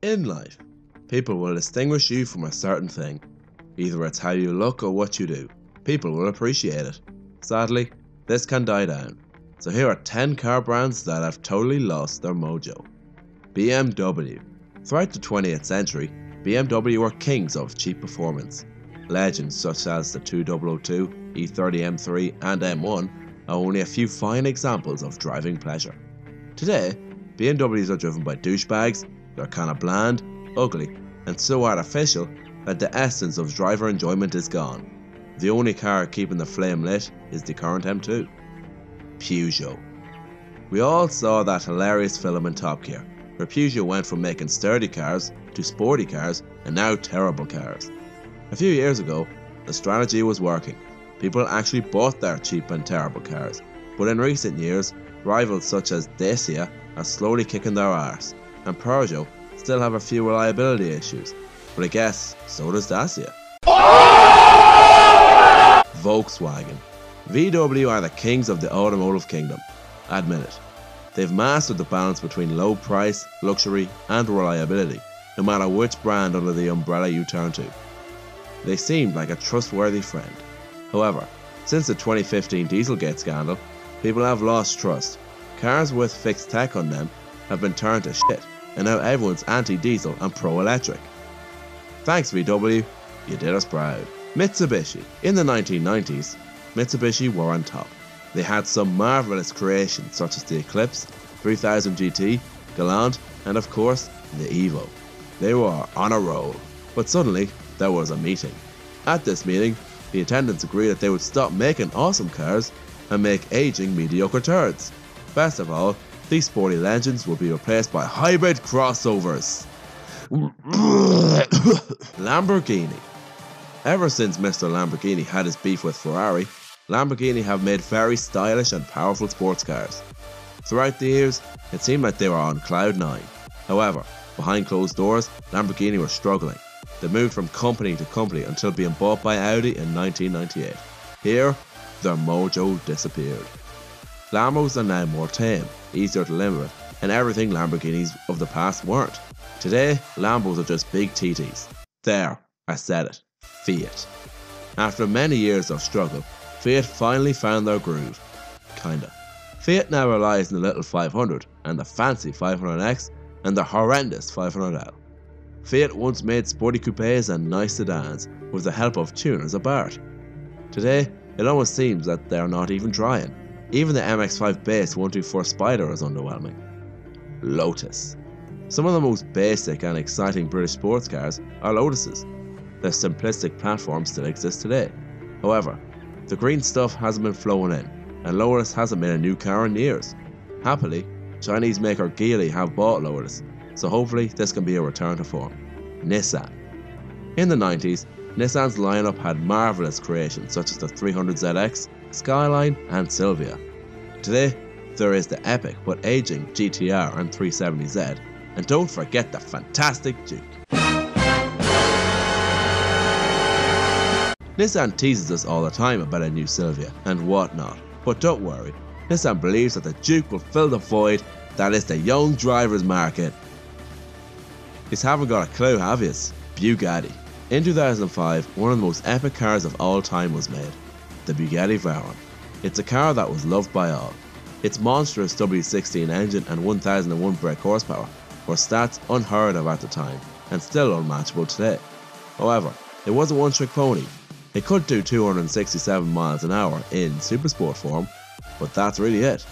In life, people will distinguish you from a certain thing. Either it's how you look or what you do. People will appreciate it. Sadly, this can die down. So here are 10 car brands that have totally lost their mojo. BMW. Throughout the 20th century, BMW were kings of cheap performance. Legends such as the 2002, E30 M3 and M1 are only a few fine examples of driving pleasure. Today, BMWs are driven by douchebags. They're kinda bland, ugly, and so artificial that the essence of driver enjoyment is gone. The only car keeping the flame lit is the current M2. Peugeot. We all saw that hilarious film in Top Gear, where Peugeot went from making sturdy cars to sporty cars and now terrible cars. A few years ago, the strategy was working. People actually bought their cheap and terrible cars, but in recent years, rivals such as Dacia are slowly kicking their arse, and Peugeot still have a few reliability issues, but I guess so does Dacia. Volkswagen. VW are the kings of the automotive kingdom. Admit it. They've mastered the balance between low price, luxury and reliability, no matter which brand under the umbrella you turn to. They seemed like a trustworthy friend. However, since the 2015 Dieselgate scandal, people have lost trust. Cars with fixed tech on them have been turned to shit, and now everyone's anti-diesel and pro-electric. Thanks VW, you did us proud. Mitsubishi. In the 1990s, Mitsubishi were on top. They had some marvellous creations such as the Eclipse, 3000 GT, Galant, and of course, the Evo. They were on a roll, but suddenly there was a meeting. At this meeting, the attendants agreed that they would stop making awesome cars and make aging mediocre turds. Best of all, these sporty legends will be replaced by hybrid crossovers. Lamborghini. Ever since Mr. Lamborghini had his beef with Ferrari, Lamborghini have made very stylish and powerful sports cars. Throughout the years, it seemed like they were on cloud 9. However, behind closed doors, Lamborghini were struggling. They moved from company to company until being bought by Audi in 1998. Here, their mojo disappeared. Lambos are now more tame, easier to live with, and everything Lamborghinis of the past weren't. Today, Lambos are just big TTs. There, I said it. Fiat. After many years of struggle, Fiat finally found their groove. Kinda. Fiat now relies on the little 500, and the fancy 500X, and the horrendous 500L. Fiat once made sporty coupes and nice sedans, with the help of tuners apart. Today, it almost seems that they're not even trying. Even the MX-5 base 124 Spider is underwhelming. Lotus. Some of the most basic and exciting British sports cars are Lotuses. Their simplistic platform still exists today. However, the green stuff hasn't been flowing in, and Lotus hasn't made a new car in years. Happily, Chinese maker Geely have bought Lotus, so hopefully this can be a return to form. Nissan. In the 90s, Nissan's lineup had marvellous creations such as the 300ZX, Skyline and Silvia. Today, there is the epic but aging GTR and 370Z, and don't forget the fantastic Duke. Nissan teases us all the time about a new Silvia and whatnot, but don't worry, Nissan believes that the Duke will fill the void that is the young drivers market. You haven't got a clue, have yous? Bugatti. In 2005, one of the most epic cars of all time was made, the Bugatti Veyron. It's a car that was loved by all. Its monstrous W16 engine and 1001 brake horsepower were stats unheard of at the time and still unmatchable today. However, it was a one-trick pony. It could do 267 miles an hour in supersport form, but that's really it.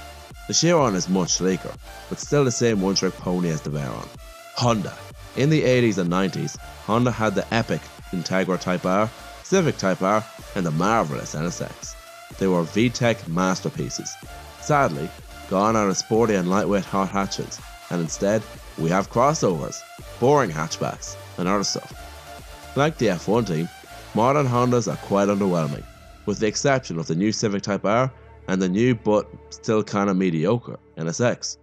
The Chiron is much sleeker, but still the same one-trick pony as the Veyron. Honda. In the 80s and 90s, Honda had the epic Integra Type R, Civic Type R, and the marvellous NSX. They were VTEC masterpieces. Sadly, gone are the sporty and lightweight hot hatches, and instead, we have crossovers, boring hatchbacks, and other stuff. Like the F1 team, modern Hondas are quite underwhelming, with the exception of the new Civic Type R and the new but still kinda mediocre NSX.